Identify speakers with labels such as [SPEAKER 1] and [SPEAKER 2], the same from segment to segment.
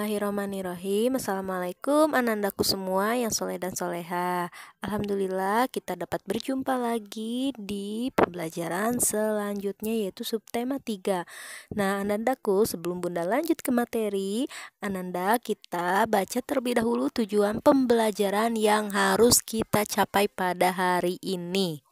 [SPEAKER 1] Bismillahirrahmanirrahim. Assalamualaikum anandaku semua yang soleh dan soleha. Alhamdulillah kita dapat berjumpa lagi di pembelajaran selanjutnya, yaitu subtema 3. Nah anandaku, sebelum bunda lanjut ke materi, ananda kita baca terlebih dahulu tujuan pembelajaran yang harus kita capai pada hari ini.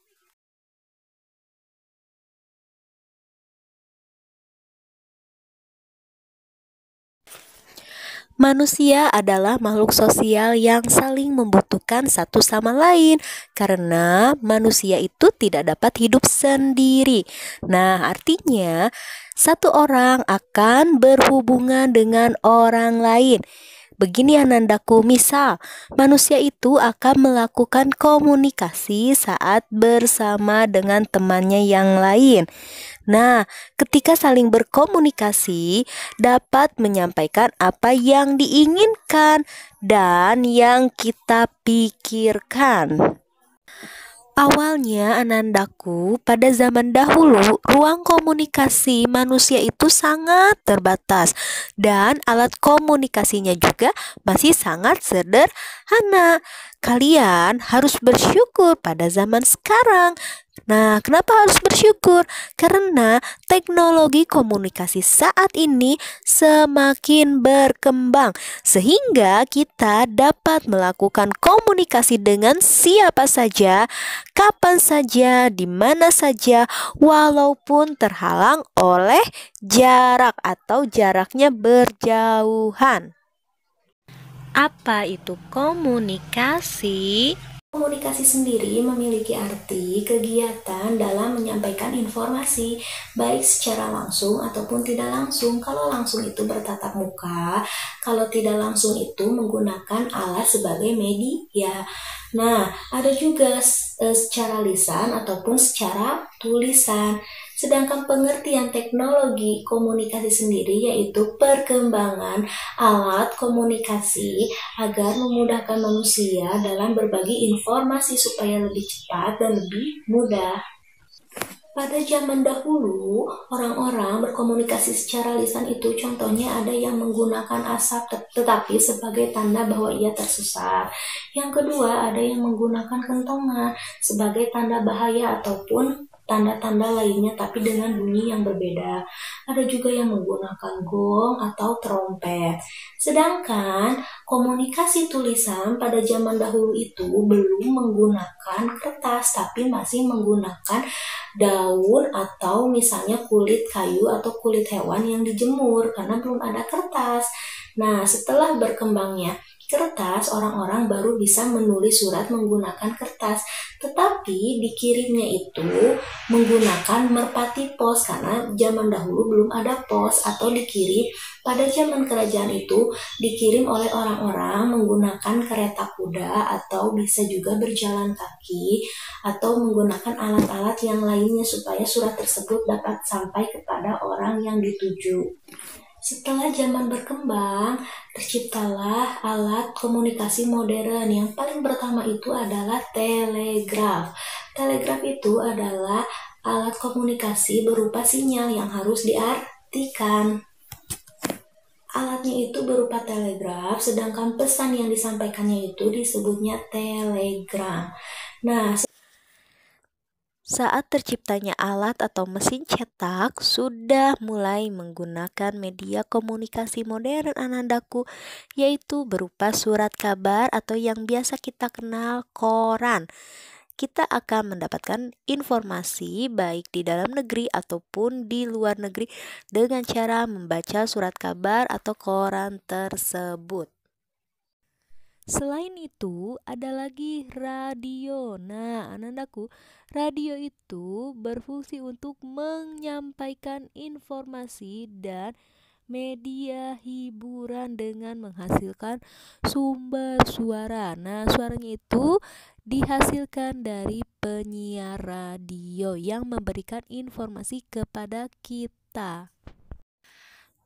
[SPEAKER 1] Manusia adalah makhluk sosial yang saling membutuhkan satu sama lain karena manusia itu tidak dapat hidup sendiri. Nah, artinya satu orang akan berhubungan dengan orang lain. Begini anandaku, misal manusia itu akan melakukan komunikasi saat bersama dengan temannya yang lain. Nah, ketika saling berkomunikasi dapat menyampaikan apa yang diinginkan dan yang kita pikirkan. Awalnya anandaku, pada zaman dahulu ruang komunikasi manusia itu sangat terbatas dan alat komunikasinya juga masih sangat sederhana. Kalian harus bersyukur pada zaman sekarang. Nah, kenapa harus bersyukur? Karena teknologi komunikasi saat ini semakin berkembang sehingga kita dapat melakukan komunikasi dengan siapa saja, kapan saja, di mana saja, walaupun terhalang oleh jarak atau jaraknya berjauhan. Apa itu komunikasi? Komunikasi sendiri memiliki arti kegiatan dalam menyampaikan informasi, baik secara langsung ataupun tidak langsung. Kalau langsung itu bertatap muka, kalau tidak langsung itu menggunakan alat sebagai media. Nah, ada juga secara lisan ataupun secara tulisan. Sedangkan pengertian teknologi komunikasi sendiri yaitu perkembangan alat komunikasi agar memudahkan manusia dalam berbagi informasi supaya lebih cepat dan lebih mudah. Pada zaman dahulu, orang-orang berkomunikasi secara lisan itu contohnya ada yang menggunakan asap tetapi sebagai tanda bahwa ia tersesat. Yang kedua, ada yang menggunakan kentongan sebagai tanda bahaya ataupun tanda-tanda lainnya tapi dengan bunyi yang berbeda. Ada juga yang menggunakan gong atau trompet. Sedangkan komunikasi tulisan pada zaman dahulu itu belum menggunakan kertas tapi masih menggunakan daun atau misalnya kulit kayu atau kulit hewan yang dijemur karena belum ada kertas. Nah, setelah berkembangnya kertas, orang-orang baru bisa menulis surat menggunakan kertas. Tetapi dikirimnya itu menggunakan merpati pos karena zaman dahulu belum ada pos, atau dikirim pada zaman kerajaan itu dikirim oleh orang-orang menggunakan kereta kuda atau bisa juga berjalan kaki atau menggunakan alat-alat yang lainnya supaya surat tersebut dapat sampai kepada orang yang dituju. Setelah zaman berkembang, terciptalah alat komunikasi modern. Yang paling pertama itu adalah telegraf. Telegraf itu adalah alat komunikasi berupa sinyal yang harus diartikan. Alatnya itu berupa telegraf, sedangkan pesan yang disampaikannya itu disebutnya telegram. Nah, saat terciptanya alat atau mesin cetak, sudah mulai menggunakan media komunikasi modern anandaku, yaitu berupa surat kabar atau yang biasa kita kenal koran. Kita akan mendapatkan informasi baik di dalam negeri ataupun di luar negeri dengan cara membaca surat kabar atau koran tersebut. Selain itu, ada lagi radio. Nah, anandaku, radio itu berfungsi untuk menyampaikan informasi dan media hiburan dengan menghasilkan sumber suara. Nah, suaranya itu dihasilkan dari penyiar radio yang memberikan informasi kepada kita.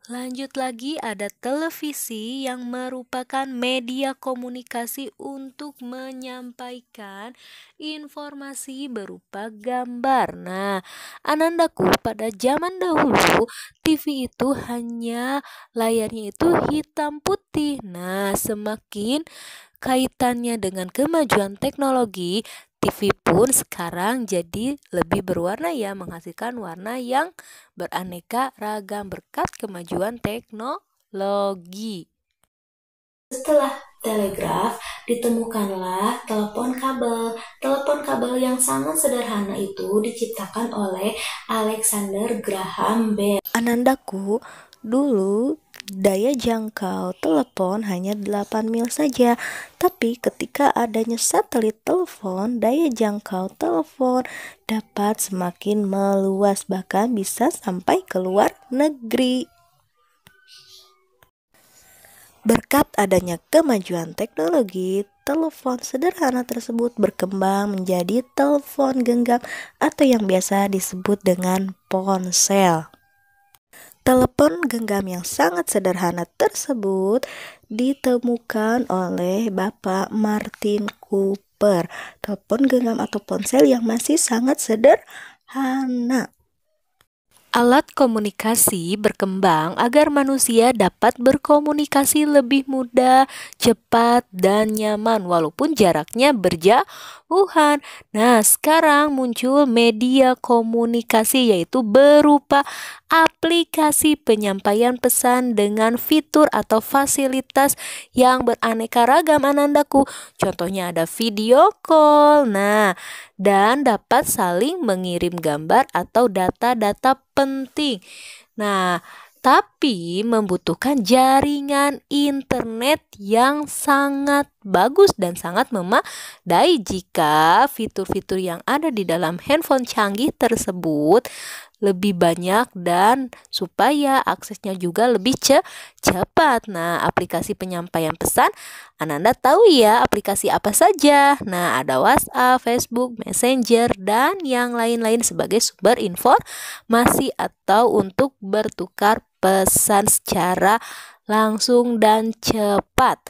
[SPEAKER 1] Lanjut lagi, ada televisi yang merupakan media komunikasi untuk menyampaikan informasi berupa gambar. Nah, anandaku, pada zaman dahulu TV itu hanya layarnya itu hitam putih putih. Nah, semakin kaitannya dengan kemajuan teknologi, TV pun sekarang jadi lebih berwarna ya, menghasilkan warna yang beraneka ragam berkat kemajuan teknologi. Setelah telegraf, ditemukanlah telepon kabel. Telepon kabel yang sangat sederhana itu diciptakan oleh Alexander Graham Bell. Anandaku, dulu daya jangkau telepon hanya 8 mil saja, tapi ketika adanya satelit telepon, daya jangkau telepon dapat semakin meluas, bahkan bisa sampai ke luar negeri. Berkat adanya kemajuan teknologi, telepon sederhana tersebut berkembang menjadi telepon genggam atau yang biasa disebut dengan ponsel. Telepon genggam yang sangat sederhana tersebut ditemukan oleh Bapak Martin Cooper. Telepon genggam atau ponsel yang masih sangat sederhana. Alat komunikasi berkembang agar manusia dapat berkomunikasi lebih mudah, cepat, dan nyaman walaupun jaraknya berjauhan. Nah, sekarang muncul media komunikasi yaitu berupa aplikasi penyampaian pesan dengan fitur atau fasilitas yang beraneka ragam Anandaku. Contohnya ada video call. Nah, dan dapat saling mengirim gambar atau data-data penting. Nah, tapi membutuhkan jaringan internet yang sangat bagus dan sangat memadai jika fitur-fitur yang ada di dalam handphone canggih tersebut lebih banyak dan supaya aksesnya juga lebih cepat. Nah, aplikasi penyampaian pesan, Ananda tahu ya aplikasi apa saja. Nah, ada WhatsApp, Facebook, Messenger, dan yang lain-lain sebagai sumber informasi atau untuk bertukar pesan secara langsung dan cepat.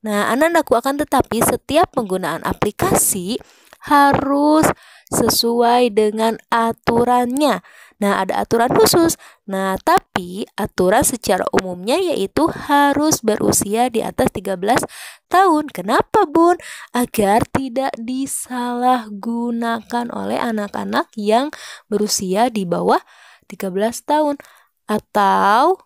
[SPEAKER 1] Nah, Anandaku akan tetapi setiap penggunaan aplikasi harus sesuai dengan aturannya. Nah, ada aturan khusus. Nah, tapi aturan secara umumnya yaitu harus berusia di atas 13 tahun. Kenapa, Bun? Agar tidak disalahgunakan oleh anak-anak yang berusia di bawah 13 tahun. Atau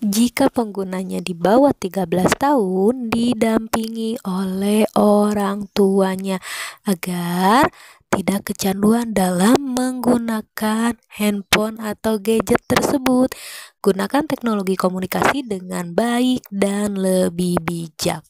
[SPEAKER 1] jika penggunanya di bawah 13 tahun didampingi oleh orang tuanya agar tidak kecanduan dalam menggunakan handphone atau gadget tersebut. Gunakan teknologi komunikasi dengan baik dan lebih bijak.